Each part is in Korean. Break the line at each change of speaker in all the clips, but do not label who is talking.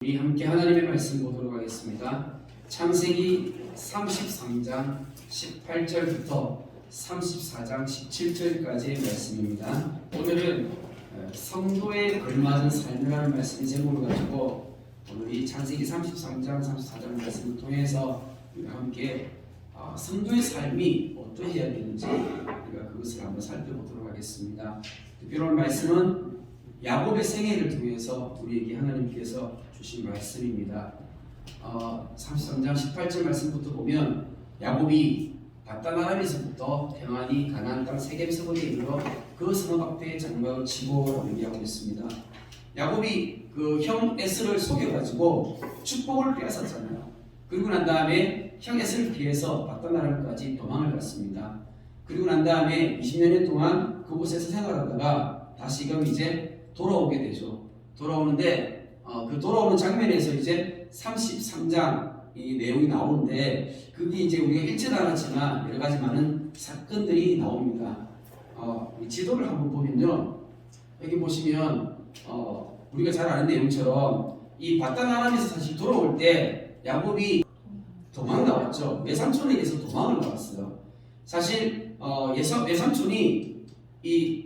우리 함께 하나님의 말씀 보도록 하겠습니다. 창세기 33장 18절부터 34장 17절까지의 말씀입니다. 오늘은 성도에 걸맞은 삶이라는 말씀 제목을 가지고 오늘 이 창세기 33장 34장 말씀을 통해서 우리가 함께 성도의 삶이 어떠해야 되는지 우리가 그것을 한번 살펴보도록 하겠습니다. 특별한 말씀은 야곱의 생애를 통해서 우리에게 하나님께서 주신 말씀입니다. 33장 18절 말씀부터 보면 야곱이 바단 아람에서부터 평안히 가나안 땅 세겜 서원에 이르러 그 성읍 앞에 장막을 치고 얘기하고 있습니다. 야곱이 그 형 에스를 속여가지고 축복을 빼앗았잖아요. 그리고 난 다음에 형 에스를 피해서 바단 아람까지 도망을 갔습니다. 그리고 난 다음에 20년 동안 그곳에서 생활하다가 다시금 이제 돌아오게 되죠. 돌아오는데 그 돌아오는 장면에서 이제 33장 이 내용이 나오는데 그게 이제 우리가 읽지도 않았지만 여러 가지 많은 사건들이 나옵니다. 이 지도를 한번 보면요, 여기 보시면 우리가 잘 아는 내용처럼 이 바단 아람에서 사실 돌아올 때 야곱이 도망 나왔죠. 외삼촌에게서 도망을 나왔어요. 사실 외삼촌이 이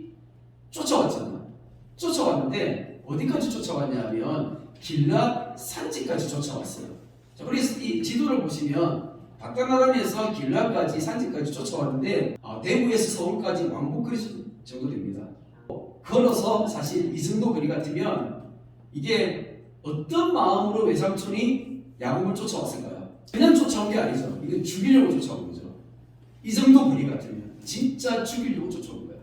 쫓아왔잖아요. 쫓아왔는데 어디까지 쫓아왔냐면 길랏 산지까지 쫓아왔어요. 자, 그래서 이 지도를 보시면 바단 아람에서 길랏까지 산지까지 쫓아왔는데 대구에서 서울까지 왕복거리 정도 됩니다. 걸어서 사실 이 정도 거리 같으면 이게 어떤 마음으로 외삼촌이 야곱을 쫓아왔을까요? 그냥 쫓아온 게 아니죠. 이건 죽이려고 쫓아온 거죠. 이 정도 거리 같으면 진짜 죽이려고 쫓아온 거예요.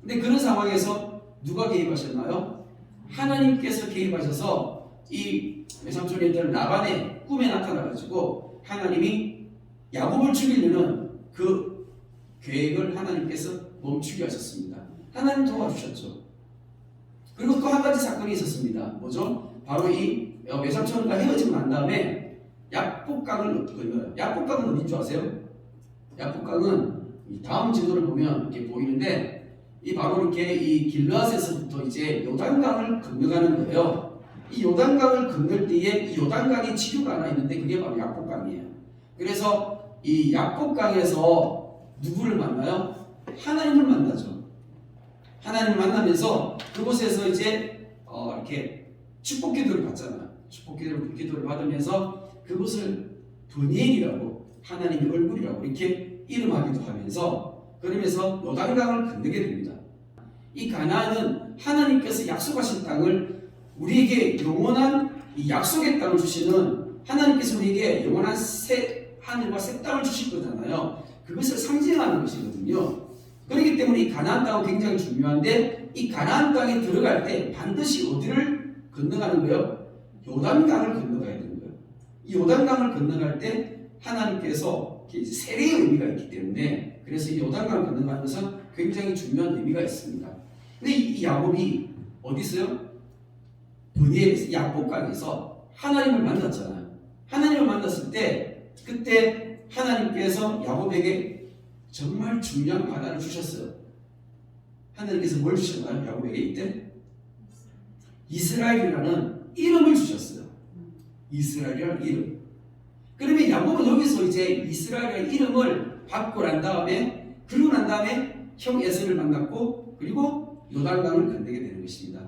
근데 그런 상황에서 누가 개입하셨나요? 하나님께서 개입하셔서 이 외삼촌이었던 라반의 꿈에 나타나가지고 하나님이 야곱을 죽이려는 그 계획을 하나님께서 멈추게 하셨습니다. 하나님 도와주셨죠. 그리고 또 한 가지 사건이 있었습니다. 뭐죠? 바로 이 외삼촌과 헤어지고 난 다음에 야복강을 건너요. 야복강은 어딘 줄 아세요? 야복강은 다음 지도를 보면 이렇게 보이는데 이 바로 이렇게 이 길랏에서부터 이제 요단강을 건너가는 거예요. 이 요단강을 건널 때에 이 요단강에 지류가 하나 있는데 그게 바로 야복강이에요. 그래서 이 야복강에서 누구를 만나요? 하나님을 만나죠. 하나님을 만나면서 그곳에서 이제 이렇게 축복 기도를 받잖아요. 축복 기도를 받으면서 그곳을 브니엘이라고 하나님의 얼굴이라고 이렇게 이름하기도 하면서 그러면서 요단강을 건너게 됩니다. 이 가나안은 하나님께서 약속하신 땅을 우리에게 영원한 이 약속의 땅을 주시는 하나님께서 우리에게 영원한 새 하늘과 새 땅을 주실 거잖아요. 그것을 상징하는 것이거든요. 그렇기 때문에 이 가나안 땅은 굉장히 중요한데 이 가나안 땅에 들어갈 때 반드시 어디를 건너가는 거예요? 요단강을 건너가야 되는 거예요. 이 요단강을 건너갈 때 하나님께서 세례의 의미가 있기 때문에 그래서 이 요단강을 건너가는 것은 굉장히 중요한 의미가 있습니다. 근데 이 야곱이 어디 있어요? 브니엘에서 야복강에서 하나님을 만났잖아요. 하나님을 만났을 때 그때 하나님께서 야곱에게 정말 중요한 바다를 주셨어요. 하나님께서 뭘 주셨나요? 야곱에게 이때 이스라엘이라는 이름을 주셨어요. 이스라엘이라는 이름. 그러면 야곱은 여기서 이제 이스라엘이라는 이름을 받고 난 다음에 그리고 난 다음에 형 에서를 만났고 그리고 요단강을 건너게 되는 것입니다.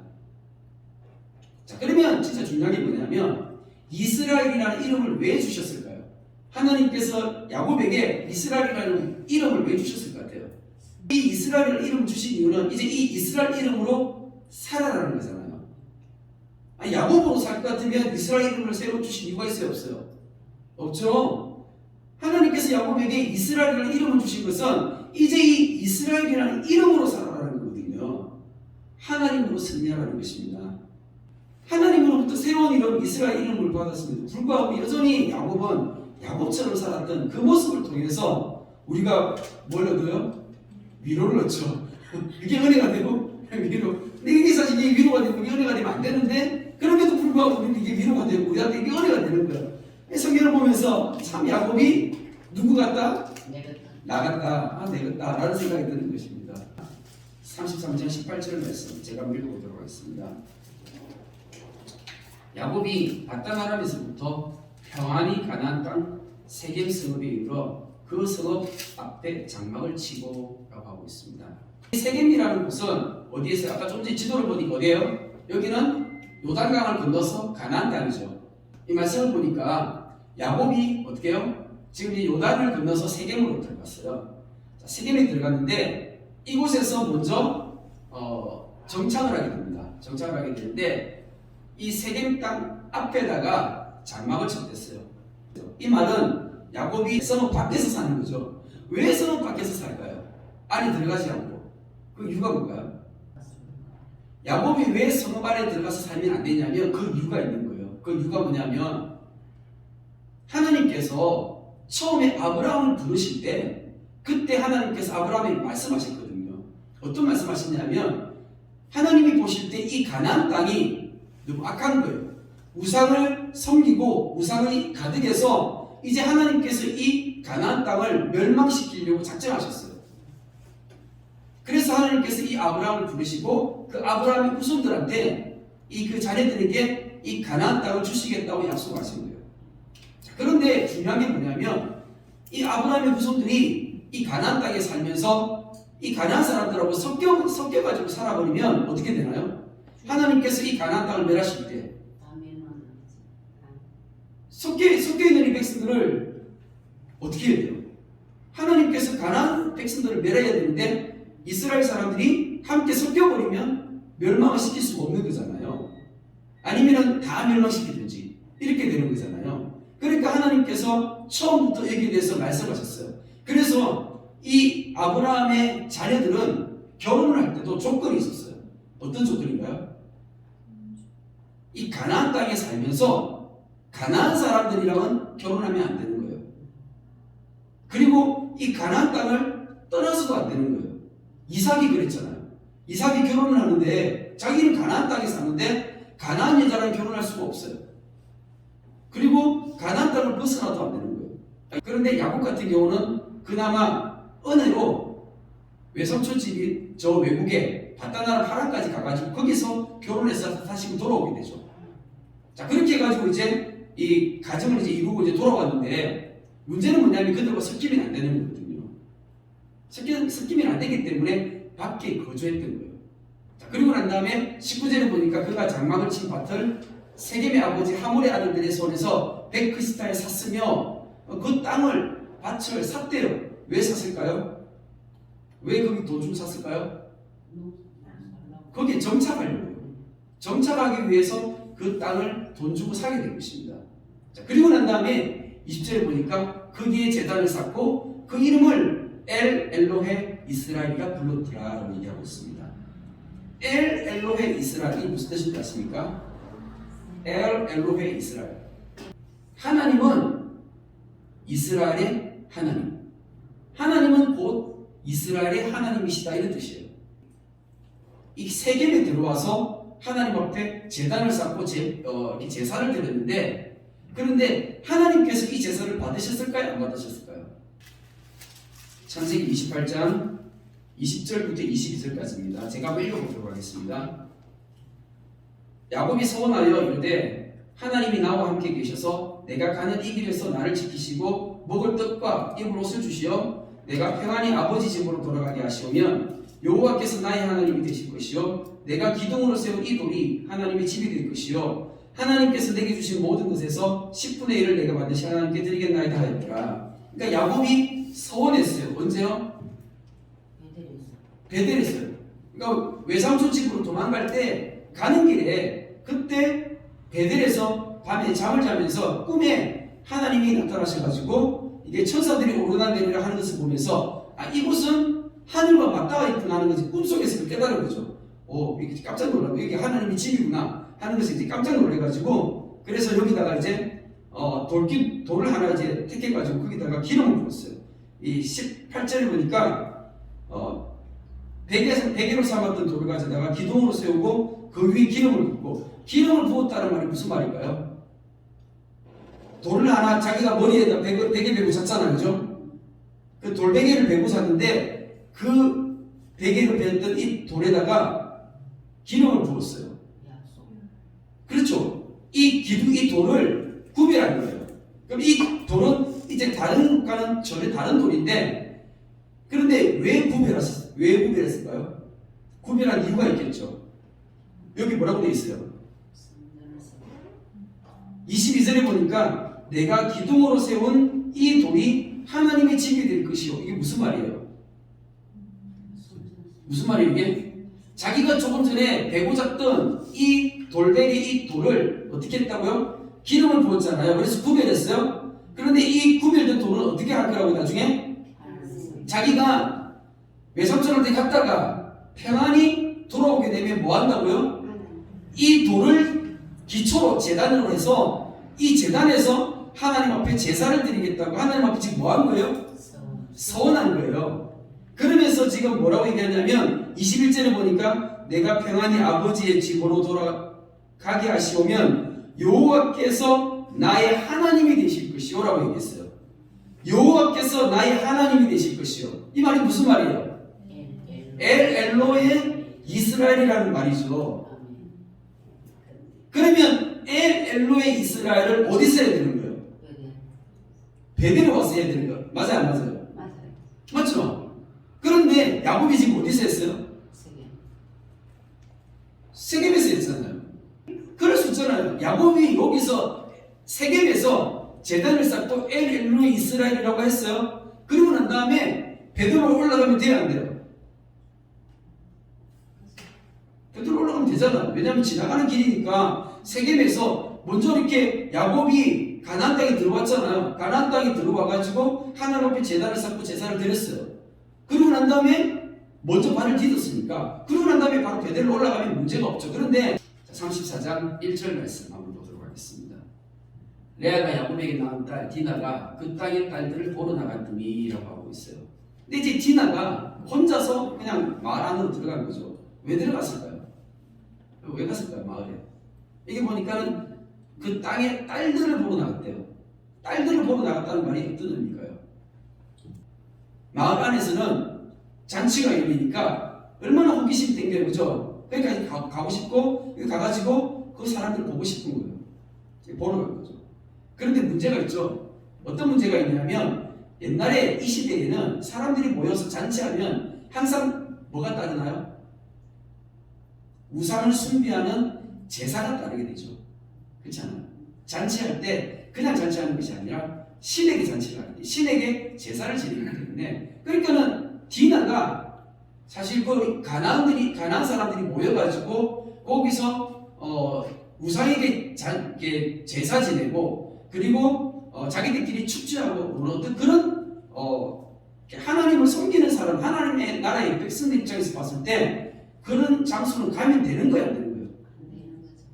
자, 그러면 진짜 중요한 게 뭐냐면 이스라엘이라는 이름을 왜 주셨을까요? 하나님께서 야곱에게 이스라엘이라는 이름을 왜 주셨을 것 같아요? 이 이스라엘이라는 이름을 주신 이유는 이제 이 이스라엘 이름으로 살아라는 거잖아요. 아니, 야곱으로 살 것 같으면 이스라엘 이름을 새로 주신 이유가 있어요? 없어요? 없죠. 하나님께서 야곱에게 이스라엘이라는 이름을 주신 것은 이제 이 이스라엘이라는 이름으로 살아라는 거거든요. 하나님으로 승리하라는 것입니다. 하나님으로부터 새로운 이름 이스라엘 이름을 받았습니다. 불구하고 여전히 야곱은 야곱처럼 살았던 그 모습을 통해서 우리가 뭘 얻어요? 위로를 얻죠. 이게 은혜가 되고 위로. 근데 이게 사실 이게 위로가 되고 이게 은혜가 되면 안 되는데 그럼에도 불구하고 우리는 이게 위로가 되고 우리한테 이게 은혜가 되는 거예요. 성경을 보면서 참 야곱이 누구 같다? 나 같다. 내 같다. 라는 생각이 드는 것입니다. 33장 18절 말씀 제가 읽어보도록 하겠습니다. 야곱이 바단 아람에서부터 평안히 가나안 땅 세겜 성읍에 이르러 그 성읍 앞에 장막을 치고라고 하고 있습니다. 세겜이라는 곳은 어디에 있어요? 아까 좀 전에 지도를 보니까 어디예요? 여기는 요단강을 건너서 가나안 땅이죠. 이 말씀을 보니까 야곱이 어떻게 해요? 지금 이 요단을 건너서 세겜으로 들어갔어요. 자, 세겜에 들어갔는데 이곳에서 먼저 정착을 하게 됩니다. 정착을 하게 되는데 이 세겜 땅 앞에다가 장막을 쳤댔어요. 이 말은 야곱이 성읍 밖에서 사는 거죠. 왜 성읍 밖에서 살까요? 안에 들어가지 않고. 그 이유가 뭘까요? 야곱이 왜 성읍 안에 들어가서 살면 안 되냐면 그 이유가 있는 거예요. 그 이유가 뭐냐면 하나님께서 처음에 아브라함을 부르실 때 그때 하나님께서 아브라함에게 말씀하셨거든요. 어떤 말씀하셨냐면 하나님이 보실 때 이 가나안 땅이 너무 악한 거예요. 우상을 섬기고 우상이 가득해서 이제 하나님께서 이 가나안 땅을 멸망시키려고 작정하셨어요. 그래서 하나님께서 이 아브라함을 부르시고 그 아브라함의 후손들한테 이 그 자녀들에게 이 가나안 땅을 주시겠다고 약속하신 거예요. 자, 그런데 중요한 게 뭐냐면 이 아브라함의 후손들이 이 가나안 땅에 살면서 이 가나안 사람들하고 섞여가지고 살아버리면 어떻게 되나요? 하나님께서 이 가나안 땅을 멸하실 때 섞여있는 이 백성들을 어떻게 해야 돼요? 하나님께서 가나안 백성들을 멸해야 되는데 이스라엘 사람들이 함께 섞여버리면 멸망을 시킬 수가 없는 거잖아요. 아니면 다 멸망시키든지 이렇게 되는 거잖아요. 그러니까 하나님께서 처음부터 여기에 대해서 말씀하셨어요. 그래서 이 아브라함의 자녀들은 결혼을 할 때도 조건이 있었어요. 어떤 조건인가요? 이 가나안 땅에 살면서 가나안 사람들이랑은 결혼하면 안 되는 거예요. 그리고 이 가나안 땅을 떠나서도 안 되는 거예요. 이삭이 그랬잖아요. 이삭이 결혼을 하는데 자기는 가나안 땅에 사는데 가나안 여자랑 결혼할 수가 없어요. 그리고 가나안 땅을 벗어나도 안 되는 거예요. 그런데 야곱 같은 경우는 그나마 은혜로 외삼촌 집이 저 외국에 바다나라 하란까지 가가지고 거기서 결혼해서 다시 돌아오게 되죠. 자, 그렇게 해가지고 이제 이 가정을 이제 이루고 이제 돌아왔는데 문제는 뭐냐면 그들과 섞이면 안 되는 거거든요. 섞이면 안 되기 때문에 밖에 거주했던 거예요. 자, 그리고 난 다음에 19절에 보니까 그가 장막을 친 밭을 세겜의 아버지 하몰의 아들들의 손에서 베크시타에 샀으며 그 땅을 밭을 샀대요. 왜 샀을까요? 왜 거기 돈 주고 샀을까요? 거기에 정착하려고요. 정착하기 위해서 그 땅을 돈 주고 사게 된 것입니다. 자, 그리고 난 다음에 20절에 보니까 거기에 제단을 쌓고 그 이름을 엘 엘로헤 이스라엘이라 불렀더라라고 얘기하고 있습니다. 엘 엘로헤 이스라엘이 무슨 뜻인지 아십니까? 엘 엘로헤 이스라엘. 하나님은 이스라엘의 하나님. 하나님은 곧 이스라엘의 하나님이시다 이런 뜻이에요. 이 세겜에 들어와서 하나님 앞에 제단을 쌓고 제사를 드렸는데 그런데 하나님께서 이 제사를 받으셨을까요? 안 받으셨을까요? 창세기 28장 20절부터 22절까지입니다. 제가 한번 읽어보도록 하겠습니다. 야곱이 서원하여 이르되 하나님이 나와 함께 계셔서 내가 가는 이 길에서 나를 지키시고 먹을 떡과 입을 옷을 주시어 내가 평안히 아버지 집으로 돌아가게 하시오면 여호와께서 나의 하나님이 되실 것이요 내가 기둥으로 세운 이 돌이 하나님의 집이 될 것이요 하나님께서 내게 주신 모든 것에서 10분의 1을 내가 반드시 하나님께 드리겠나이다 하였더라. 그러니까 야곱이 서원했어요. 언제요? 베델했어요. 그러니까 외삼촌 집으로 도망갈 때 가는 길에 그때 베델에서 밤에 잠을 자면서 꿈에 하나님이 나타나셔가지고 이게 천사들이 오르락내리락 하는 것을 보면서 이곳은 하늘과 맞닿아 있구나 하는 것을 꿈속에서 깨달은 거죠. 이게 깜짝 놀라고 이게 하나님의 집이구나 하는 것을 이제 깜짝 놀래가지고 그래서 여기다가 이제 돌을 하나 이제 택해가지고 거기다가 기름을 부었어요. 이 18절에 보니까 베개로 삼았던 돌을 가져다가 기둥으로 세우고 그 위에 기름을 붓고 기름을 부었다는 말이 무슨 말일까요? 돌을 하나 자기가 머리에다 베개 베고 잤잖아요. 그죠? 그 돌베개를 베고 잤는데 그 베개를 베었던 이 돌에다가 기름을 부었어요. 그렇죠? 이 이 돌을 구별한 거예요. 그럼 이 돌은 이제 다른 것과는 전혀 다른 돌인데, 그런데 왜 구별했을까요? 구별한 이유가 있겠죠. 여기 뭐라고 되어 있어요? 22절에 보니까 내가 기둥으로 세운 이 돌이 하나님의 집이 될 것이요. 이게 무슨 말이에요? 무슨 말이에요 이게? 자기가 조금 전에 베고 잡던 이 돌베리 이 돌을 어떻게 했다고요? 기름을 부었잖아요. 그래서 구별했어요. 그런데 이 구별된 돌은 어떻게 할 거라고 나중에? 자기가 외삼촌한테 갔다가 평안히 돌아오게 되면 뭐 한다고요? 이 돌을 기초로 제단으로 해서 이 제단에서 하나님 앞에 제사를 드리겠다고 하나님 앞에 지금 뭐 한 거예요? 서원한 거예요. 그러면서 지금 뭐라고 얘기하냐면 21절에 보니까 내가 평안히 아버지의 집으로 돌아가게 하시오면 여호와께서 나의 하나님이 되실 것이요 라고 얘기했어요. 여호와께서 나의 하나님이 되실 것이요. 이 말이 무슨 말이에요? 엘로의 이스라엘이라는 말이죠. 그러면 엘로의 이스라엘을 어디서 해야 되는 거예요? 베델에 와서 해야 되는 거예요. 맞아요 안 맞아요? 맞죠? 그런데 야곱이 지금 어디서 했어요? 세겜에서 했잖아요. 그럴 수 있잖아요. 야곱이 여기서 세겜에서 제단을 쌓고 엘로의 이스라엘이라고 했어요. 그리고 난 다음에 베드로로 올라가면 돼요 안 돼요? 베드로 올라가면 되잖아. 왜냐하면 지나가는 길이니까 세겜에서 먼저 이렇게 야곱이 가나안 땅에 들어왔잖아요. 가나안 땅에 들어와가지고 하나님 앞에 제단을 쌓고 제사를 드렸어요. 그리고 난 다음에 먼저 발을 디뎠으니까 그리고 난 다음에 바로 베델로 올라가면 문제가 없죠. 그런데 34장 1절 말씀 한번 보도록 하겠습니다. 레아가 야곱에게 낳은 딸 디나가 그 땅의 딸들을 보러 나갔더니 라고 하고 있어요. 근데 이제 디나가 혼자서 그냥 마을 안으로 들어간 거죠. 왜 들어갔을까요? 왜 갔을까요? 마을에. 이게 보니까는 그 땅의 딸들을 보러 나갔대요. 딸들을 보러 나갔다는 말이 어떤 의미일까요? 마을 안에서는 잔치가 열리니까 얼마나 호기심이 땡겨요, 그죠? 그러니까 가고 싶고 가가지고 그 사람들 보고 싶은 거예요. 보러 간 거죠. 그런데 문제가 있죠. 어떤 문제가 있냐면 옛날에 이 시대에는 사람들이 모여서 잔치하면 항상 뭐가 따르나요? 우상을 숭배하는 제사가 따르게 되죠. 그렇잖아요. 잔치할 때 그냥 잔치하는 것이 아니라 신에게 잔치를 하는데 신에게 제사를 지내기 때문에, 그러니까는 디나가 사실 그 가나안 사람들이 모여가지고 거기서 우상에게 제사 지내고 그리고 자기들끼리 축제하고 어떤 그런 하나님을 섬기는 사람, 하나님의 나라의 백성들 입장에서 봤을 때 그런 장소는 가면 되는 거야, 안 되는 거예요?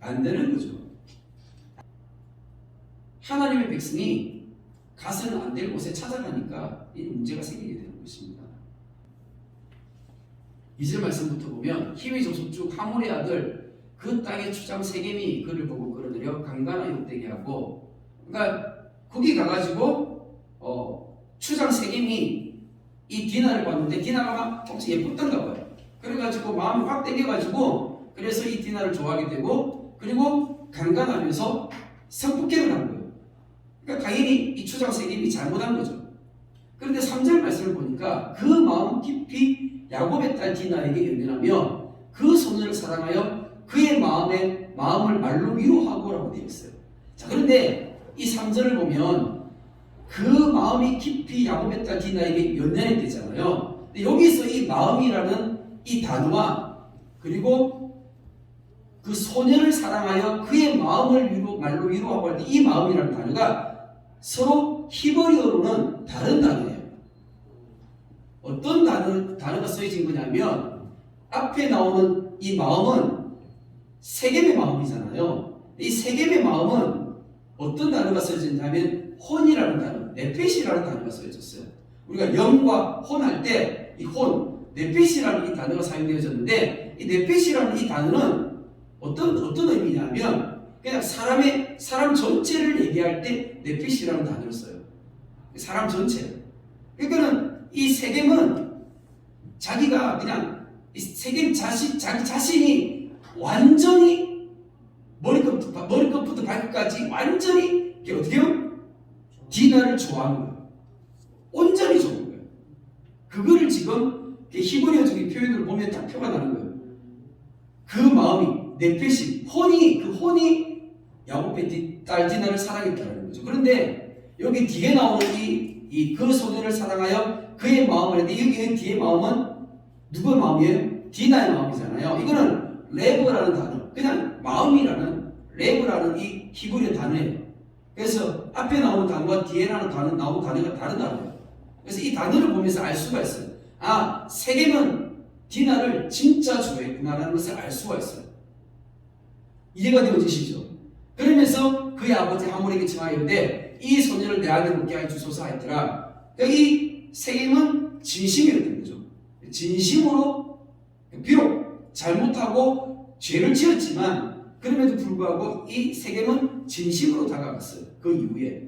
안 되는 거죠. 하나님의 백성이 가서는 안 될 곳에 찾아가니까 이 문제가 생기게 되는 것입니다. 2절 말씀부터 보면 히위 조속주 하몰의 아들 그 땅의 추장 세겜이 그를 보고 끌어들여 강간하여 욕되게 하고, 그러니까 거기 가가지고 추장 세겜이 이 디나를 봤는데 디나가 막 엄청 예뻤던가 봐요. 그래가지고 마음이 확 땡겨가지고 그래서 이 디나를 좋아하게 되고 그리고 강간하면서 성폭행을 한 거예요. 그러니까 당연히 이 추장 세겜이 잘못한 거죠. 그런데 3절 말씀을 보니까 그 마음 깊이 야곱의 딸 디나에게 연연하며 그 소년을 사랑하여 그의 마음을 말로 위로하고라고 되어 있어요. 자, 그런데 이 3절을 보면 그 마음이 깊이 야곱의 딸 디나에게 연연했대잖아요. 근데 여기서 이 마음이라는 이 단어와 그리고 그 소년을 사랑하여 그의 마음을 말로 위로하고 할 때 이 마음이라는 단어가 서로 히브리어로는 다른 단어예요. 어떤 단어가 쓰여진 거냐면 앞에 나오는 이 마음은 세겜의 마음이잖아요. 이 세겜의 마음은 어떤 단어가 쓰여졌냐면 혼이라는 단어, 네페시라는 단어가 쓰여졌어요. 우리가 영과 혼할 때 이 혼, 네페시라는 이 단어가 사용되어졌는데 이 네페시라는 이 단어는 어떤 의미냐면 그냥 사람 전체를 얘기할 때 네페시라는 단어를 써요. 사람 전체. 그러니까는 이 세겜은 자기가 그냥 이 세겜 자기 자신이 완전히 머리끝부터 발끝까지 완전히 이게 어떻게 해요? 디나를 좋아하는 거예요. 온전히 좋은 거예요. 그거를 지금 히브리어적인 표현을 보면 딱 표가 나는 거예요. 그 마음이 네페심, 그 혼이 야곱의 딸 디나를 사랑했다는 거죠. 그런데 여기 뒤에 나오는 그 소녀를 사랑하여 그의 마음을 했는데 여기 뒤에 마음은 누구의 마음이에요? 디나의 마음이잖아요. 이거는 레브라는 단어, 그냥 마음이라는 레브라는 이 히브리어 단어예요. 그래서 앞에 나오는 단어와 뒤에 나오는 단어가 다른 단어예요. 그래서 이 단어를 보면서 알 수가 있어요. 아, 세겜은 디나를 진짜 좋아했구나라는 것을 알 수가 있어요. 이해가 되어지시죠? 그러면서 그의 아버지 하몰에게 청하였는데 이 소녀를 내 아들을 먹게 하여 주소서 하였더라. 이 세겜은 진심이었던 거죠. 진심으로 비록 잘못하고 죄를 지었지만 그럼에도 불구하고 이 세겜은 진심으로 다가갔어요. 그 이후에.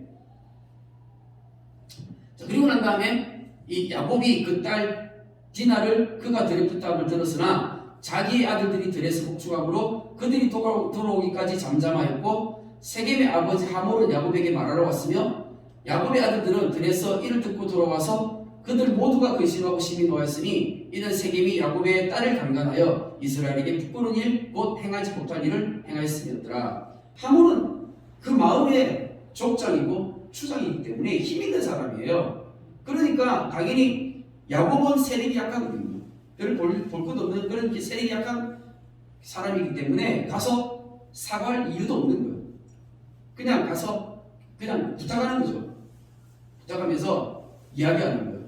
자, 그리고 난 다음에 이 야곱이 그 딸 디나를 그가 들의 부탁을 들었으나 자기의 아들들이 들에서 복종함으로 그들이 돌아오기까지 잠잠하였고 세겜의 아버지 하몰은 야곱에게 말하러 왔으며 야곱의 아들들은 들에서 이를 듣고 돌아와서 그들 모두가 근심하고 심히 노하였으니 이는 세겜이 야곱의 딸을 강간하여 이스라엘에게 부끄러운 일 곧 행하지 못할 일을 행하였음이었더라. 하몰은 그 마음의 족장이고 추장이기 때문에 힘 있는 사람이에요. 그러니까 당연히 야곱은 세력이 약하거든요. 별 볼 것 없는 그런 세력이 약한 사람이기 때문에 가서 사과할 이유도 없는 거예요. 그냥 가서 그냥 부탁하는 거죠. 부탁하면서 이야기하는 거예요.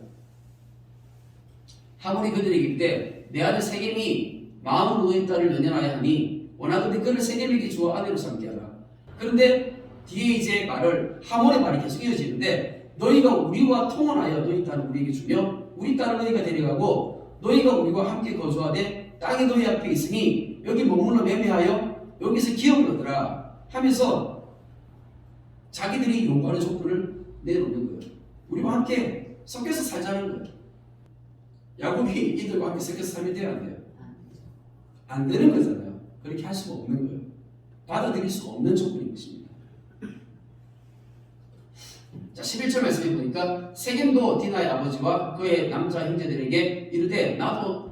하몰이 그들에게 이르되 내 아들 세겜이 마음으로 너희 딸을 연연하여 하니 원하건대 그를 세겜에게 주어 아내로 삼게 하라. 그런데 뒤에 이제 하몰의 말이 계속 이어지는데 너희가 우리와 통혼하여 너희 딸을 우리에게 주며 우리 딸을 너희가 데려가고 너희가 우리와 함께 거주하되 땅이 너희 앞에 있으니 여기 머물러 매매하여 여기서 기업을 얻으라 하면서 자기들이 요구하는 조건을 내놓는 거예요. 우리와 함께 섞여서 살자는 거예요. 야곱이 이들과 함께 섞여서 살면 돼요, 안 돼요? 안 되는 거잖아요. 그렇게 할 수가 없는 거예요. 받아들일 수가 없는 조건인 것입니다. 자, 11절 말씀해 보니까 세겜도 디나의 아버지와 그의 남자 형제들에게 이르되 나도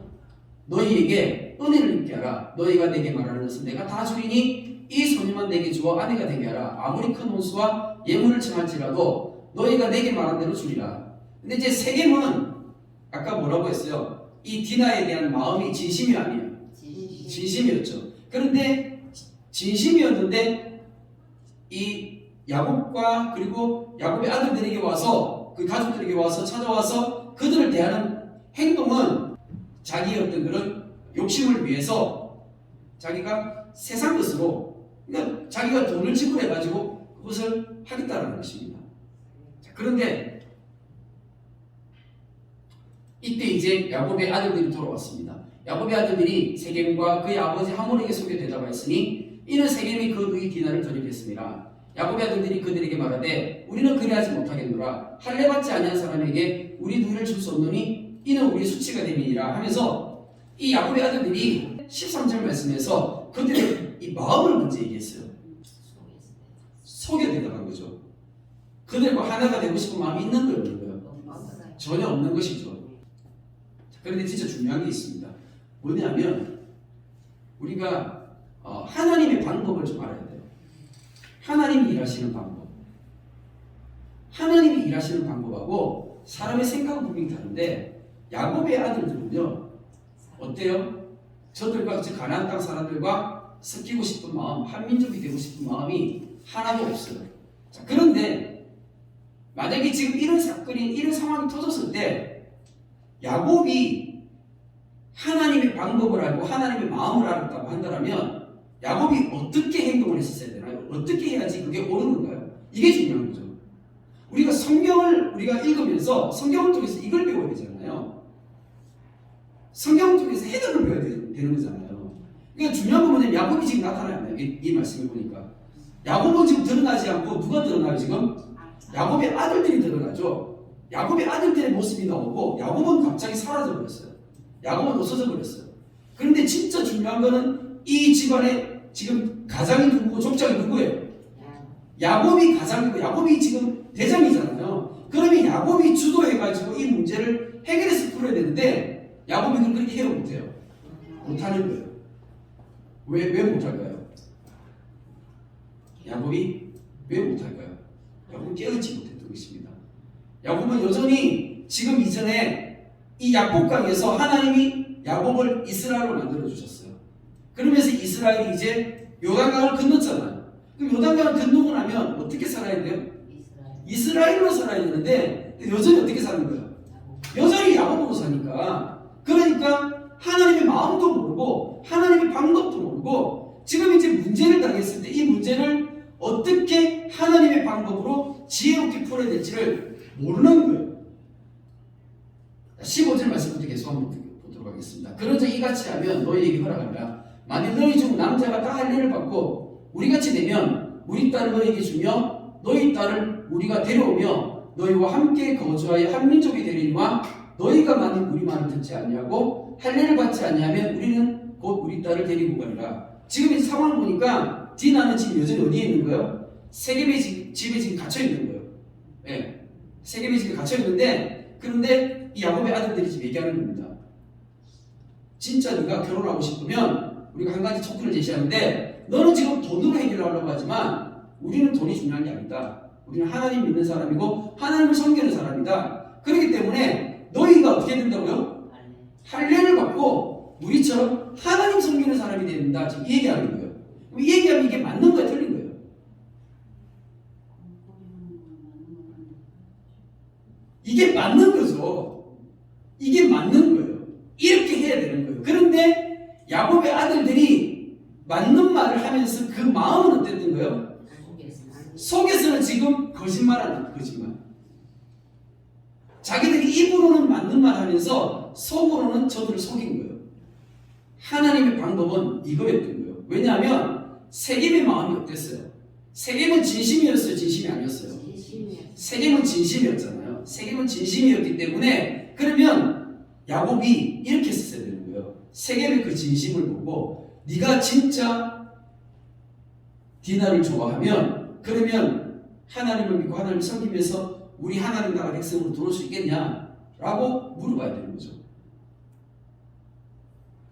너희에게 은혜를 입게 하라. 너희가 내게 말하는 것은 내가 다 주리니 이 소녀만 내게 주어 아내가 되게 하라. 아무리 큰 혼수와 예물을 청할지라도 너희가 내게 말한 대로 주리라. 근데 이제 세겜은 아까 뭐라고 했어요? 이 디나에 대한 마음이 진심이 아니에요. 진심이었죠. 그런데 진심이었는데 이 야곱과 그리고 야곱의 아들들에게 와서 그 가족들에게 와서 찾아와서 그들을 대하는 행동은 자기의 어떤 그런 욕심을 위해서 자기가 세상 것으로 그러니까 자기가 돈을 지불해 가지고 그것을 하겠다는 것입니다. 자, 그런데 이때 이제 야곱의 아들들이 돌아왔습니다. 야곱의 아들들이 세겜과 그의 아버지 하몰에게 속여 대답하였으니 이는 세겜이 그 누이 디나를 돌입했습니다. 야곱의 아들들이 그들에게 말하되 우리는 그리하지 못하겠노라. 할례 받지 아니한 사람에게 우리 누이를 줄 수 없노니 이는 우리 수치가 됨이니라 하면서 이 야곱의 아들들이 13절 말씀에서 그들의 이 마음을 먼저 얘기했어요. 속여 대답한 거죠. 그들과 하나가 되고 싶은 마음이 있는 거예요, 없는 거예요? 전혀 없는 것이죠. 그런데 진짜 중요한 게 있습니다. 뭐냐면 우리가 하나님의 방법을 좀 알아야 돼요. 하나님이 일하시는 방법. 하나님이 일하시는 방법하고 사람의 생각은 분명히 다른데 야곱의 아들들은요 어때요? 저들과 가나안 땅 사람들과 섞이고 싶은 마음, 한민족이 되고 싶은 마음이 하나도 없어요. 자, 그런데 만약에 지금 이런 사건이 이런 상황이 터졌을 때 야곱이 하나님의 방법을 알고 하나님의 마음을 알았다고 한다면 야곱이 어떻게 행동을 했었어야 되나요? 어떻게 해야지 그게 옳은 건가요? 이게 중요한 거죠. 우리가 성경을 우리가 읽으면서 성경을 통해서 이걸 배워야 되잖아요. 성경을 통해서 해석을 배워야 되는 거잖아요. 그러니까 중요한 건 뭐냐면 야곱이 지금 나타나요. 이 말씀을 보니까 야곱은 지금 드러나지 않고 누가 드러나요 지금? 야곱의 아들들이 드러나죠. 야곱의 아들들의 모습이 나오고 야곱은 갑자기 사라져 버렸어요. 야곱은 없어져 버렸어요. 그런데 진짜 중요한 거는 이 집안의 지금 가장이 누구고 족장이 누구예요? 야곱이 가장 야곱이 지금 대장이잖아요. 그러면 야곱이 주도해가지고 이 문제를 해결해서 풀어야 되는데 야곱이 그걸 그렇게 해요, 못해요? 못하는 거예요. 왜 못할까요? 야곱이 왜 못할까요? 야곱은 깨어있지 못했던 것입니다. 야곱은 여전히 지금 이전에 이 약복강에서 하나님이 야곱을 이스라엘로 만들어 주셨어요. 그러면서 이스라엘이 이제 요단강을 건넜잖아요. 그럼 요단강을 건너고 나면 어떻게 살아야 돼요? 이스라엘로 살아야 되는데 여전히 어떻게 사는 거예요? 여전히 야곱으로 사니까. 그러니까 하나님의 마음도 모르고 하나님의 방법도 모르고 지금 이제 문제를 당했을 때 이 문제를 어떻게 하나님의 방법으로 지혜롭게 풀어야 될지를 모르는 거예요. 15절 말씀부터 계속 한번 보도록 하겠습니다. 그러자 이같이 하면 너희에게 허락한다. 만일 너희 중 남자가 다 할례를 받고 우리같이 되면 우리 딸을 너희에게 주며 너희 딸을 우리가 데려오며 너희와 함께 거주하여 한 민족이 되리니와 너희가 만일 우리 말을 듣지 아니하고 할례를 받지 아니하면 우리는 곧 우리 딸을 데리고 가리라. 지금 이 상황을 보니까 디나는 지금 여전히 어디에 있는 거예요? 세겜의 집에 지금 갇혀 있는 거예요. 예, 세겜의 집에 갇혀 있는데 그런데 이 야곱의 아들들이 지금 얘기하는 겁니다. 진짜 네가 결혼하고 싶으면 우리가 한 가지 토크를 제시하는데 너는 지금 돈으로 해결하려고 하지만 우리는 돈이 중요한 게 아니다. 우리는 하나님 믿는 사람이고 하나님을 섬기는 사람이다. 그렇기 때문에 너희가 어떻게 된다고요? 할례를 받고 우리처럼 하나님 섬기는 사람이 된다. 지금 이 얘기하는 거예요. 이 얘기하면 이게 맞는 거야, 틀린 거예요? 이게 맞는 거죠. 이게 맞는 거예요. 이렇게 해야 되는 거예요. 그런데 야곱의 아들들이 맞는 말을 하면서 그 마음은 어땠던 거예요? 속에서는 지금 거짓말하는 거예요. 거짓말. 자기들이 입으로는 맞는 말 하면서 속으로는 저들을 속인 거예요. 하나님의 방법은 이거였던 거예요. 왜냐하면 세겜의 마음이 어땠어요? 세겜은 진심이었어요? 진심이 아니었어요? 세겜은 진심이었잖아요. 세겜은 진심이었기 때문에 그러면 야곱이 이렇게 했어야 되는 거예요. 세겜의 그 진심을 보고 네가 진짜 디나를 좋아하면 그러면 하나님을 믿고 하나님을 섬기면서 우리 하나님 나라 백성으로 들어올 수 있겠냐라고 물어봐야 되는 거죠.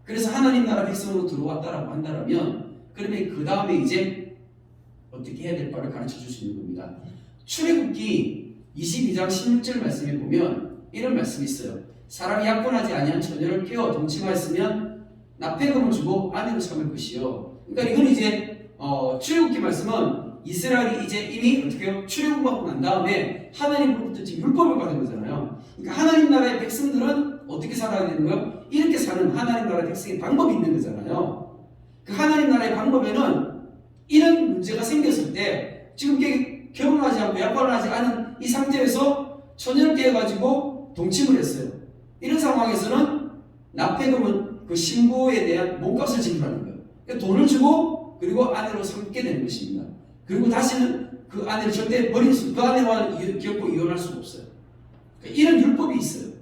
그래서 하나님 나라 백성으로 들어왔다라고 한다면 그러면 그 다음에 이제 어떻게 해야 될 바를 가르쳐 줄 수 있는 겁니다. 출애굽기 22장 16절 말씀에 보면 이런 말씀이 있어요. 사람이 약혼하지 아니한 처녀를 깨어 동침하였으면 납폐금을 주고 아내로 삼을 것이요. 그러니까 이건 이제 출애굽기 말씀은 이스라엘이 이제 이미 어떻게 해요? 출애굽하고 난 다음에 하나님으로부터 지금 율법을 받은 거잖아요. 그러니까 하나님 나라의 백성들은 어떻게 살아야 되는 거예요? 이렇게 사는 하나님 나라의 백성의 방법이 있는 거잖아요. 그 하나님 나라의 방법에는 이런 문제가 생겼을 때 지금 결혼하지 않고 약혼을 하지 않은 이 상태에서 처녀를 깨어가지고 동침을 했어요. 이런 상황에서는 납폐금은 그 신부에 대한 몸값을 지불하는 거예요. 그러니까 돈을 주고 그리고 아내로 삼게 되는 것입니다. 그리고 다시는 그 아내를 절대 그 아내와 결코 이혼할 수가 없어요. 그러니까 이런 율법이 있어요.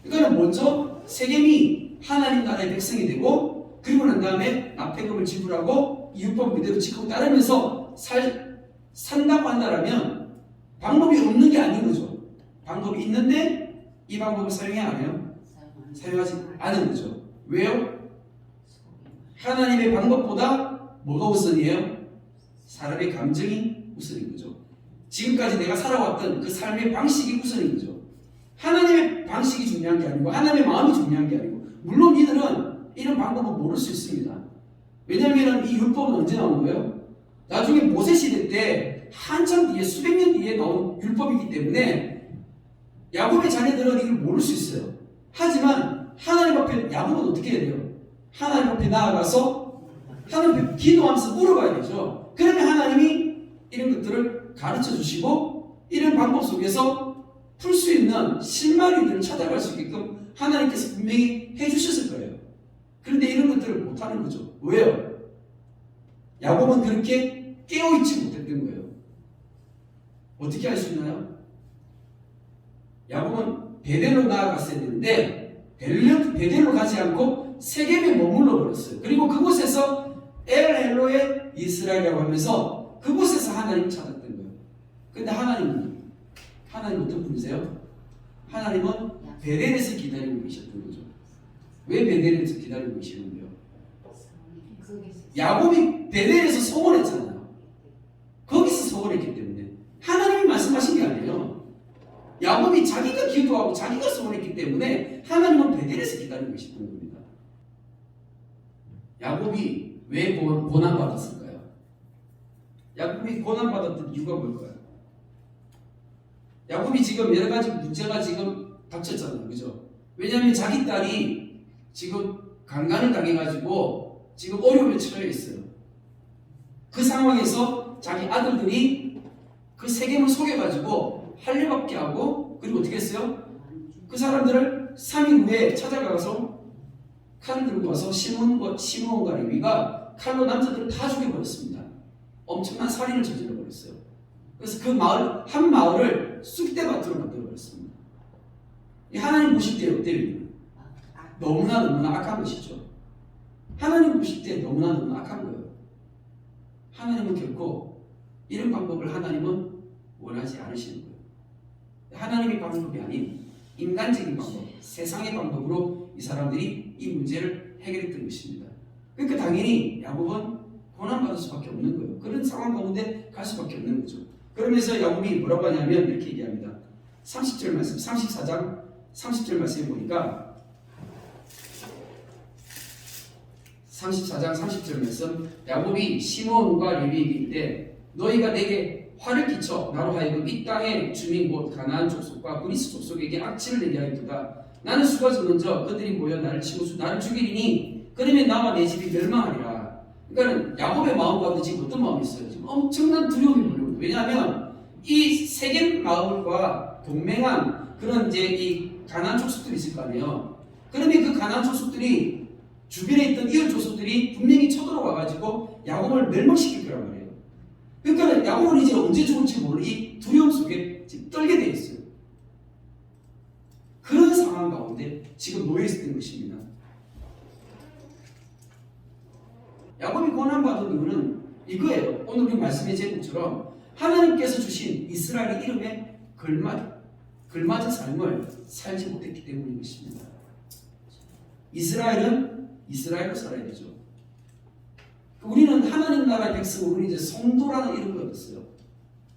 그러니까 먼저 세겜이 하나님 나라의 백성이 되고 그리고 난 다음에 납폐금을 지불하고 이 율법 그대로 지키고 따르면서 산다고 한다면 방법이 없는 게 아닌 거죠. 방법이 있는데 이 방법을 사용해야 하나요? 사용하지 않은 거죠. 왜요? 하나님의 방법보다 뭐가 우선이에요? 사람의 감정이 우선인 거죠. 지금까지 내가 살아왔던 그 삶의 방식이 우선인 거죠. 하나님의 방식이 중요한 게 아니고 하나님의 마음이 중요한 게 아니고 물론 이들은 이런 방법을 모를 수 있습니다. 왜냐하면 이 율법은 언제 나온 거예요? 나중에 모세 시대 때 한참 뒤에 수백 년 뒤에 나온 율법이기 때문에 야곱의 자녀들은 이걸 모를 수 있어요. 하지만 하나님 앞에 야곱은 어떻게 해야 돼요? 하나님 앞에 나아가서 하나님 앞에 기도하면서 물어봐야 되죠. 그러면 하나님이 이런 것들을 가르쳐 주시고 이런 방법 속에서 풀 수 있는 실마리들을 찾아갈 수 있게끔 하나님께서 분명히 해주셨을 거예요. 그런데 이런 것들을 못하는 거죠. 왜요? 야곱은 그렇게 깨어있지 못했던 거예요. 어떻게 할 수 있나요? 야곱은 베델로 나아갔어야 되는데 베델로 가지 않고 세겜에 머물러 버렸어요. 그리고 그곳에서 엘 헬로의 이스라엘이라고 하면서 그곳에서 하나님을 찾았던 거예요. 근데 하나님은 어떤 분이세요? 하나님은 베델에서 기다리고 계셨던 거죠. 왜 베델에서 기다리고 계시는데요? 야곱이 베델에서 소원했잖아요. 거기서 소원했기 때문에 하나님이 말씀하신 게 아니에요. 야곱이 자기가 기도하고 자기가 소원했기 때문에 하나님은 베델에서 기다리고 계셨던 겁니다. 야곱이 왜 고난받았을까요? 야곱이 고난받았던 이유가 뭘까요? 야곱이 지금 여러 가지 문제가 지금 닥쳤잖아요. 그죠? 왜냐하면 자기 딸이 지금 강간을 당해가지고 지금 어려움에 처해 있어요. 그 상황에서 자기 아들들이 그 세겜을 속여가지고 할례받게 하고 그리고 어떻게 했어요? 그 사람들을 3일 후에 찾아가서 칼을 들고 와서 시므온과 레위가 칼로 남자들을 다 죽여버렸습니다. 엄청난 살인을 저질러 버렸어요. 그래서 그 마을 한 마을을 쑥대밭으로 만들어 버렸습니다. 하나님 보실 때 어때요? 너무나 악한 것이죠. 하나님 보실 때 너무나 악한 거예요. 하나님은 결코 이런 방법을 하나님은 원하지 않으시는 거예요. 하나님의 방법이 아닌 인간적인 방법, 세상의 방법으로 이 사람들이 이 문제를 해결했던 것입니다. 그러니까 당연히 야곱은 고난받을 수밖에 없는 거예요. 그런 상황 가운데 갈 수밖에 없는 거죠. 그러면서 야곱이 뭐라고 하냐면 이렇게 얘기합니다. 30절 말씀, 34장 30절 말씀에 보니까 34장 30절 말씀 야곱이 시므온과 레위에게 이르되 너희가 내게 화를 끼쳐 나로 하여금 이 땅의 주민 곧 가나안 족속과 그리스 족속에게 악취를 내게 하였도다. 나는 수가 적은저 그들이 모여 나를 치고 나를 죽이리니 그러면 나와 내 집이 멸망하리라. 그러니까 야곱의 마음 가운데 지금 어떤 마음이 있어요? 지금 엄청난 두려움이 몰려오고 왜냐하면 이 세겜 마을과 동맹한 그런 이제 이 가나안 족속들이 있을 거 아니에요. 그러면 그 가나안 족속들이 주변에 있던 이웃 족속들이 분명히 쳐들어와 가지고 야곱을 멸망시킬 거란 말이에요. 그러니까 야곱은 이제 언제 죽을지 모르는 이 두려움 속에 지금 떨게 돼 있어요. 그런 상황 가운데 지금 놓여 있었던 것입니다. 야곱이 고난받은 이유는 이거예요. 오늘 우리 말씀의 제목처럼 하나님께서 주신 이스라엘의 이름에 걸맞은 삶을 살지 못했기 때문인 것입니다. 이스라엘은 이스라엘로 살아야 되죠. 우리는 하나님 나라의 백성, 우리는 이제 성도라는 이름을 얻었어요.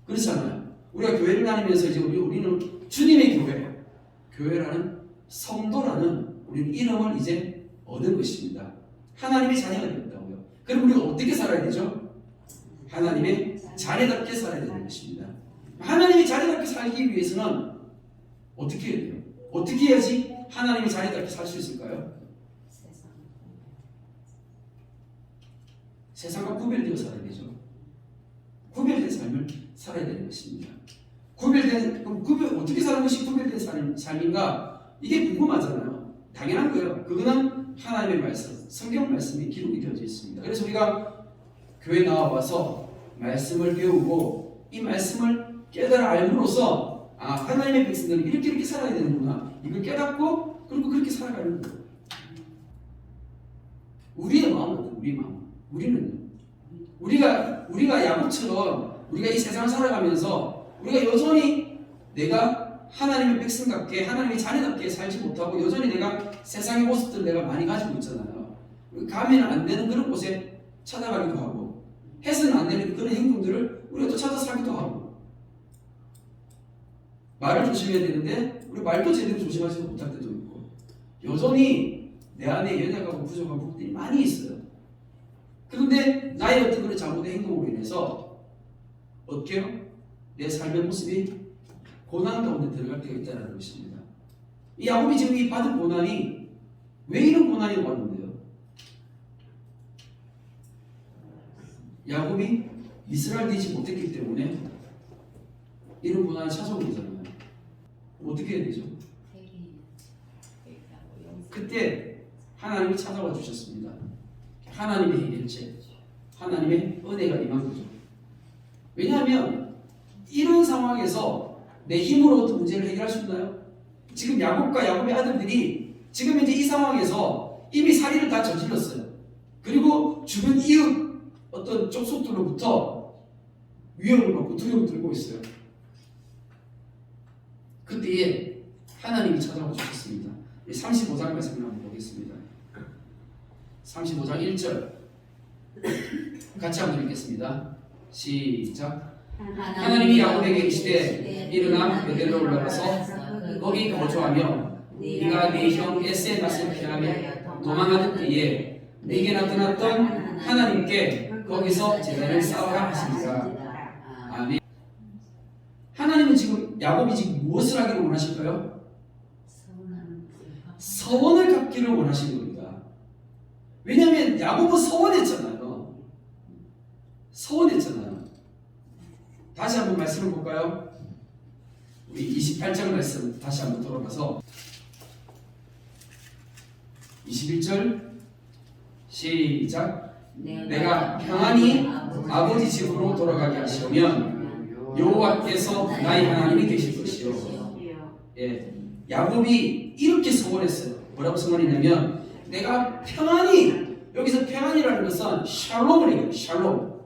그렇잖아요. 우리가 교회를 다니면서 이제 우리는 주님의 교회라는 성도라는 우리는 이름을 이제 얻은 것입니다. 하나님의 자녀가 되었다고요. 그럼 우리가 어떻게 살아야 되죠? 하나님의 자녀답게 살아야 되는 것입니다. 하나님의 자녀답게 살기 위해서는 어떻게 해야 돼요? 어떻게 해야지 하나님의 자녀답게 살 수 있을까요? 세상과 구별되어 살아야 되죠. 구별된 삶을 살아야 되는 것입니다. 어떻게 사는 것이 구별된 삶인가? 이게 궁금하잖아요. 당연한 거예요. 그거는 하나님의 말씀, 성경 말씀에 기록이 되어져 있습니다. 그래서 우리가 교회 나와서 말씀을 배우고 이 말씀을 깨달아 알므로써 하나님의 백성들은 이렇게 살아야 되는구나. 이걸 깨닫고 그리고 그렇게 살아가는 거예요. 우리의 마음은 우리 마음. 우리가 야곱처럼 우리가 이 세상을 살아가면서 우리가 여전히 내가 하나님의 백성답게 하나님의 자녀답게 살지 못하고 여전히 내가 세상의 모습들을 내가 많이 가지고 있잖아요. 가면 안 되는 그런 곳에 찾아가기도 하고 해서는 안 되는 그런 행동들을 우리가 또 찾아 살기도 하고 말을 조심해야 되는데 우리 말도 제대로 조심하지 못할 때도 있고 여전히 내 안에 연약하고 부족한 부분들이 많이 있어요. 그런데 나의 어떤 그런 잘못된 행동으로 인해서 어떻게 해요? 내 삶의 모습이 고난 가운데 들어갈 때가 있다는 것입니다. 이 야곱이 지금 이 받은 고난이 왜 이런 고난이 왔는데요? 야곱이 이스라엘 되지 못했기 때문에 이런 고난이 찾아오게 되잖아요. 어떻게 해야 되죠? 그때 하나님이 찾아와 주셨습니다. 하나님의 해결책, 하나님의 은혜가 임한 거죠. 왜냐하면 이런 상황에서 내 힘으로 어떤 문제를 해결할 수 있나요? 지금 야곱과 야곱의 아들들이 지금 이제 이 상황에서 이미 살인을 다 저질렀어요. 그리고 주변 이웃 어떤 족속들로부터 위협을 받고 두려움을 들고 있어요. 그때에 하나님이 찾아오셨습니다. 35장 말씀을 한번 보겠습니다. 35장 1절 같이 한번 읽겠습니다. 시작. 하나님이 야곱에게 이르시되 일어나 베델로 올라가서 거기 거주하며 네가 네 형 에스의 낯을 피하며 도망하던 때에 네게 나타났던 하나님께 거기서 제단을 쌓으라 하시니라. 아멘. 하나님은 지금 야곱이 지금 무엇을 하기를 원하실까요? 서원을 갚기를 원하시는 겁니다. 왜냐하면 야곱은 서원했잖아요. 서원했잖아요. 다시 한번 말씀을 볼까요? 우리 28절 말씀 다시 한번 돌아가서 21절 시작. 내가 평안히 아버지 집으로 돌아가게 하시면 여호와께서 나의 하나님이 되실 것이요. 예, 야곱이 이렇게 소원했어요. 뭐라고 소원했냐면 내가 평안히, 여기서 평안이라는 것은 샬롬을 얘기해요. 샬롬.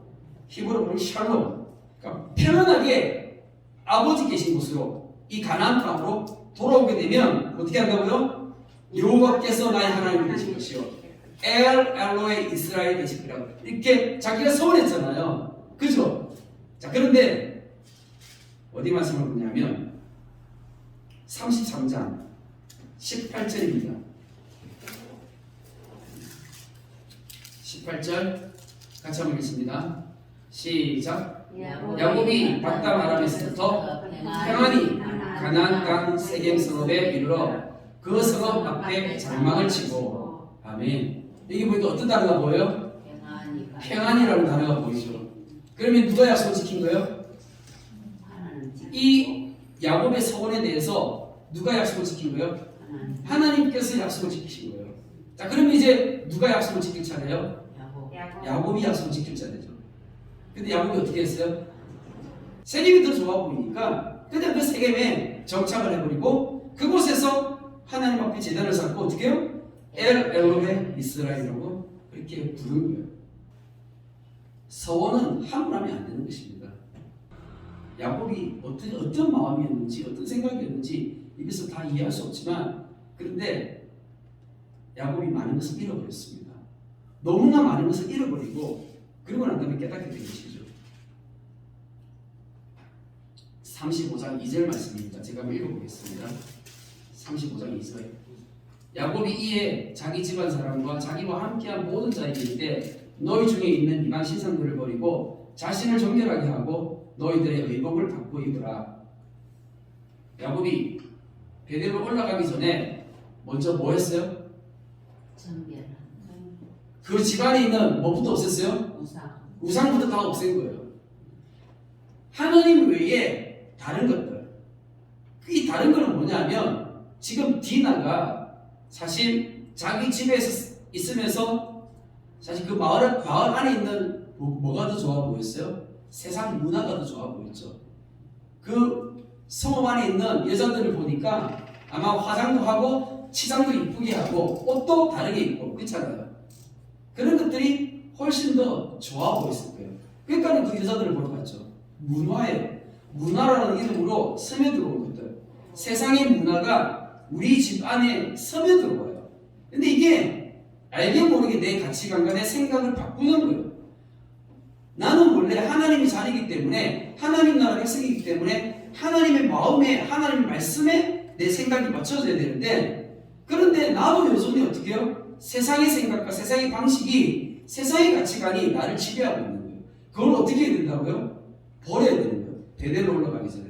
히브리어로 보면 샬롬. 그러니까 평안하게 아버지 계신 곳으로, 이 가나안 땅으로 돌아오게 되면 어떻게 한다고요? 여호와께서 나의 하나님이 되실 것이요. 엘로의 이스라엘 되실 거라고 이렇게 자기가 소원했잖아요. 그죠? 자, 그런데 어디 말씀을 보냐면 33장 18절입니다. 18절 같이 한번 읽겠습니다. 시작. 야곱이 박담 아람에서부터 평안히 가나안 땅 세겜 성읍에 이르러 그 성읍 앞에 장막을 치고. 아멘. 여기 보니까 어떤 단어가 보여요? 평안이라는 단어가 보이죠. 그러면 누가 약속을 지킨 거예요? 이 야곱의 서원에 대해서 누가 약속을 지킨 거예요? 하나님께서 약속을 지키신 거예요. 자, 그러면 이제 누가 약속을 지킬 차례예요? 야곱이 약속을 지킬 차례죠. 근데 야곱이 어떻게 했어요? 세겜이 더 좋아 보이니까 그냥 그 세겜에 정착을 해버리고 그곳에서 하나님 앞에 제단을 쌓고 어떻게 해요? 엘로헤 이스라엘이라고 그렇게 부른 거예요. 서원은 함부로 하면 안 되는 것입니다. 야곱이 어떤 마음이었는지 어떤 생각이었는지 이것을 다 이해할 수 없지만, 그런데 야곱이 많은 것을 잃어버렸습니다. 너무나 많은 것을 잃어버리고 그러고 난 다음에 깨닫게 된 것이죠. 35장 2절 말씀입니다. 제가 한번 읽어보겠습니다. 35장 2절. 야곱이 이에 자기 집안 사람과 자기와 함께한 모든 자에게 이르되 너희 중에 있는 이방 신상들을 버리고 자신을 정결하게 하고 너희들의 의복을 받고 입으라. 야곱이 베델로 올라가기 전에 먼저 뭐 했어요? 그 집안에 있는 뭐부터 없앴어요? 우상부터 다 없앤 거예요. 하나님 외에 다른 것들. 이 다른 것은 뭐냐면 지금 디나가 사실 자기 집에서 있으면서 사실 그 마을 안에 있는 뭐가 더 좋아 보였어요? 세상 문화가 더 좋아 보였죠. 그 성읍 안에 있는 여자들을 보니까 아마 화장도 하고 치장도 이쁘게 하고 옷도 다르게 입고 그렇잖아요. 그런 것들이 훨씬 더 좋아 보였을 거예요. 그러니까 그 여자들을 보러 갔죠. 문화라는 이름으로 스며들어온 것들. 세상의 문화가 우리 집 안에 스며들어와요. 근데 이게 알게 모르게 내 가치관과 내 생각을 바꾸는 거예요. 나는 원래 하나님의 자녀이기 때문에, 하나님 나라 백성이기 때문에 하나님의 마음에, 하나님의 말씀에 내 생각이 맞춰져야 되는데, 그런데 나도 여전히 어떻게 해요? 세상의 생각과 세상의 방식이, 세상의 가치관이 나를 지배하고 있는 거예요. 그걸 어떻게 해야 된다고요? 버려야 되는 거예요. 베델로 올라가기 전에.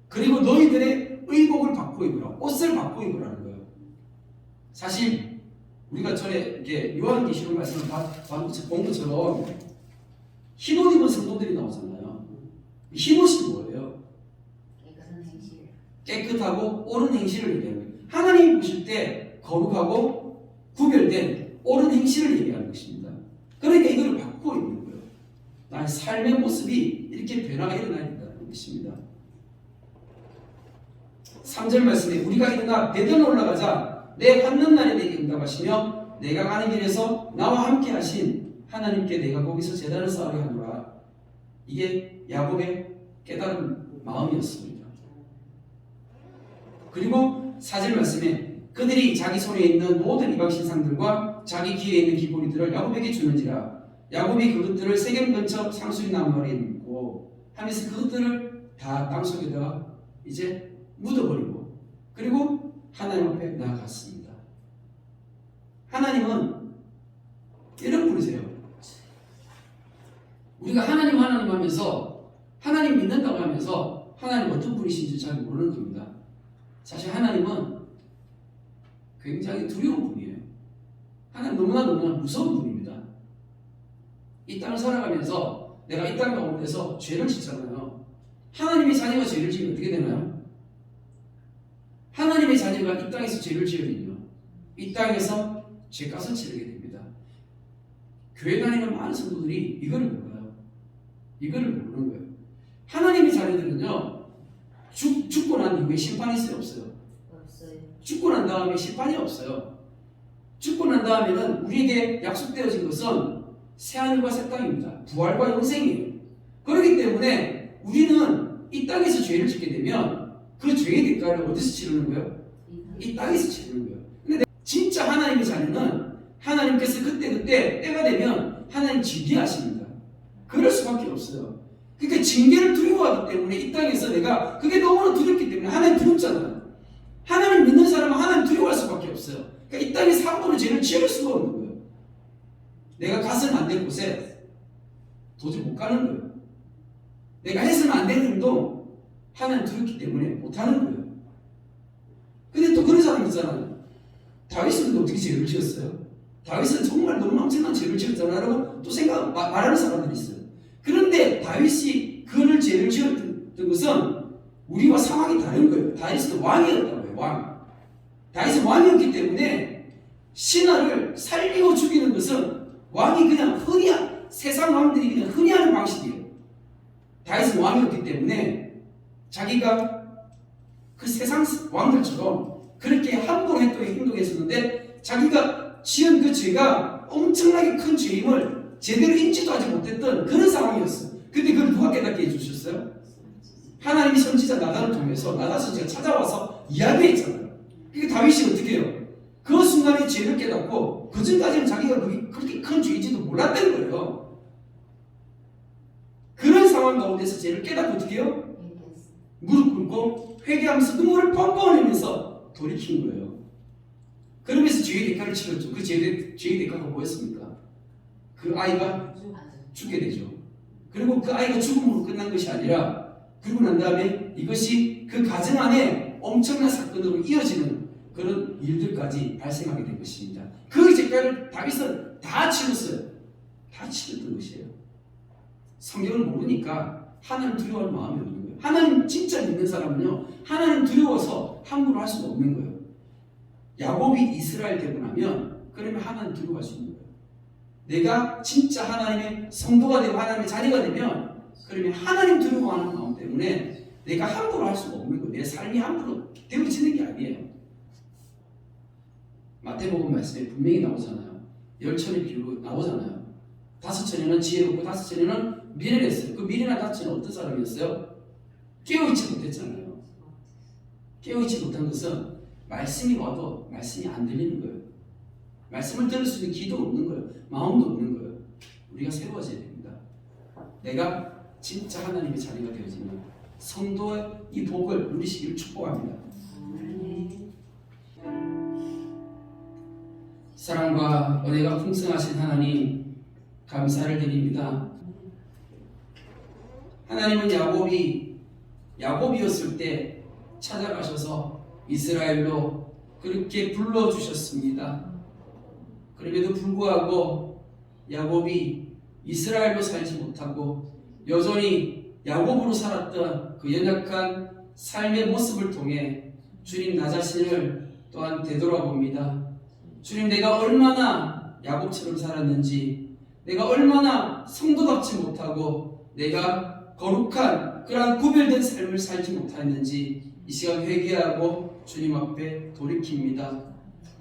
그리고 너희들의 의복을 바꿔 입으라. 옷을 바꿔 입으라는 거예요. 사실 우리가 전에 이렇게 요한계시록 말씀을 본 것처럼 흰옷 입은 성도들이 나오잖아요. 흰옷이 뭐예요? 깨끗하고 옳은 행실을 얘기하는 거예요. 하나님이 보실 때 거룩하고 구별된 옳은 행실을 얘기하는 것입니다. 그러니까 이걸 바꾸고 있는 거예요. 나의 삶의 모습이 이렇게 변화가 일어나야 된다는 것입니다. 3절 말씀에 우리가 일어나 베델로 올라가자 내 환난 날에 내게 응답하시며 내가 가는 길에서 나와 함께 하신 하나님께 내가 거기서 제단을 쌓으려 하노라. 이게 야곱의 깨달은 마음이었습니다. 그리고 4절 말씀에 그들이 자기 손에 있는 모든 이방 신상들과 자기 귀에 있는 귀고리들을 야곱에게 주는지라. 야곱이 그것들을 세겜 근처 상수리 나무 아래에 묻고 하면서 그것들을 다 땅속에다가 이제 묻어버리고 그리고 하나님 앞에 나아갔습니다. 하나님은 이런 분이세요. 우리가 하나님 하면서 하나님 믿는다고 하면서 하나님 어떤 분이신지 잘 모르는 겁니다. 사실 하나님은 굉장히 두려운 분이에요. 하나님 너무나 무서운 분입니다. 이 땅을 살아가면서 내가 이 땅 가운데서 죄를 짓잖아요. 하나님의 자녀가 죄를 지으면 어떻게 되나요? 하나님의 자녀가 이 땅에서 죄를 지으면요, 이 땅에서 죄값을 치르게 됩니다. 교회 다니는 많은 성도들이 이거를 몰라요. 이거를 모르는 거예요. 하나님의 자녀들은요, 죽고 난 이후에 심판이 있어요, 없어요?
없어요.
죽고 난 다음에 심판이 없어요. 죽고 난 다음에는 우리에게 약속되어진 것은 새하늘과 새 땅입니다. 부활과 영생이에요. 그렇기 때문에 우리는 이 땅에서 죄를 짓게 되면 그 죄의 대가를 어디서 치르는 거예요? 이 땅에서 치르는 거예요. 근데 진짜 하나님의 자녀는 하나님께서 그때 때가 되면 하나님 징계하십니다. 그럴 수밖에 없어요. 그러니까 징계를 두려워하기 때문에 이 땅에서 내가 그게 너무나 두렵기 때문에 하나님 두렵잖아요. 하나님 믿는 사람은 하나님 두려워할 수밖에 없어요. 그러니까 이 땅에서 함부로 죄를 지을 수가 없는 거예요. 내가 가서는 안 될 곳에 도저히 못 가는 거예요. 내가 해서는 안 되는 운동 하나님 두렵기 때문에 못 하는 거예요. 근데 또 그런 사람 있잖아요. 다윗은 어떻게 죄를 지었어요? 다윗은 정말 너무 엄청난 죄를 지었잖아요. 라고 또 말하는 사람들이 있어요. 그런데 다윗이 그를 죄를 지었던 것은 우리와 상황이 다른 거예요. 다윗은 왕이었다고요. 왕. 다윗은 왕이었기 때문에 신하를 살리고 죽이는 것은 왕이 그냥 세상 왕들이 그냥 흔히 하는 방식이에요. 다윗은 왕이었기 때문에 자기가 그 세상 왕들처럼 그렇게 함부로 행동했었는데 자기가 지은 그 죄가 엄청나게 큰 죄임을 제대로 인지도 하지 못했던 그런 상황이었어요. 근데 그걸 누가 깨닫게 해주셨어요? 하나님이 선지자 나단을 통해서 나단 선지자가 찾아와서 이야기했잖아요. 그러니까 다윗이 어떻게 해요? 그 순간에 죄를 깨닫고 그 전까지는 자기가 그렇게 큰 죄인지도 몰랐던 거예요. 그런 상황 가운데서 죄를 깨닫고 어떻게 해요? 무릎 꿇고 회개하면서 눈물을 펑펑 흘리면서 돌이킨 거예요. 그러면서 죄의 대가를 치렀죠. 그 죄의 대가가 뭐였습니까? 그 아이가 죽게 되죠. 그리고 그 아이가 죽음으로 끝난 것이 아니라 그러고 난 다음에 이것이 그 가정 안에 엄청난 사건으로 이어지는 그런 일들까지 발생하게 된 것입니다. 그 죄가를 다윗은 다 치렀어요. 다 치렀던 것이에요. 성경을 모르니까 하나님 두려워할 마음이 없는 거예요. 하나님 진짜 믿는 사람은요, 하나님 두려워서 함부로 할 수가 없는 거예요. 야곱이 이스라엘 되고 나면 그러면 하나님 두려워할 수 있는 거예요. 내가 진짜 하나님의 성도가 되고 하나님의 자녀가 되면 그러면 하나님 두려워하는 마음 때문에 내가 함부로 할 수가 없는 거예요. 내 삶이 함부로 되어지는 게 아니에요. 마태복음 말씀에 분명히 나오잖아요. 10천의 비유로 나오잖아요. 5천에는 지혜롭고 5천에는 미련했어요. 그 미련한 5천은 어떤 사람이었어요? 깨어있지 못했잖아요. 깨어있지 못한 것은 말씀이 와도 말씀이 안 들리는 거예요. 말씀을 들을 수 있는 귀도 없는 거예요. 마음도 없는 거예요. 우리가 새로워져야 됩니다. 내가 진짜 하나님의 자녀가 되어지면 성도의 이 복을 누리시기를 축복합니다. 사랑과 은혜가 풍성하신 하나님 감사를 드립니다. 하나님은 야곱이었을 때 찾아가셔서 이스라엘로 그렇게 불러주셨습니다. 그럼에도 불구하고 야곱이 이스라엘로 살지 못하고 여전히 야곱으로 살았던 그 연약한 삶의 모습을 통해 주님 나 자신을 또한 되돌아봅니다. 주님, 내가 얼마나 야곱처럼 살았는지, 내가 얼마나 성도답지 못하고 내가 거룩한 그러한 구별된 삶을 살지 못했는지 이 시간 회개하고 주님 앞에 돌이킵니다.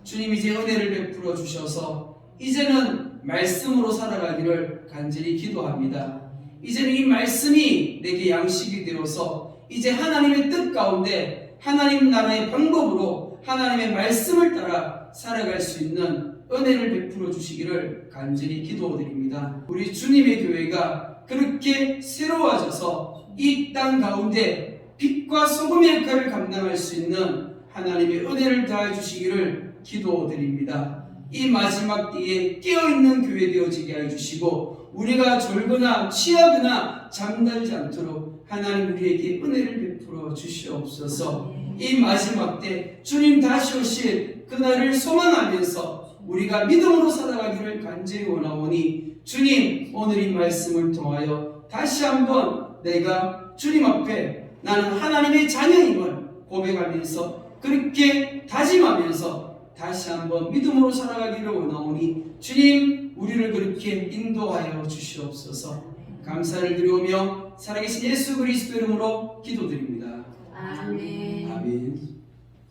주님, 이제 은혜를 베풀어 주셔서 이제는 말씀으로 살아가기를 간절히 기도합니다. 이제는 이 말씀이 내게 양식이 되어서 이제 하나님의 뜻 가운데 하나님 나라의 방법으로 하나님의 말씀을 따라 살아갈 수 있는 은혜를 베풀어 주시기를 간절히 기도드립니다. 우리 주님의 교회가 그렇게 새로워져서 이 땅 가운데 빛과 소금의 역할을 감당할 수 있는 하나님의 은혜를 다해 주시기를 기도드립니다. 이 마지막 때에 깨어있는 교회 되어지게 해 주시고 우리가 졸거나 취하거나 잠들지 않도록 하나님 우리에게 은혜를 베풀어 주시옵소서. 이 마지막 때 주님 다시 오실 그날을 소망하면서 우리가 믿음으로 살아가기를 간절히 원하오니 주님 오늘 이 말씀을 통하여 다시 한번 내가 주님 앞에 나는 하나님의 자녀임을 고백하면서 그렇게 다짐하면서 다시 한번 믿음으로 살아가기를 원하오니 주님 우리를 그렇게 인도하여 주시옵소서. 감사를 드리오며 살아계신 예수 그리스도 이름으로 기도드립니다.
아멘.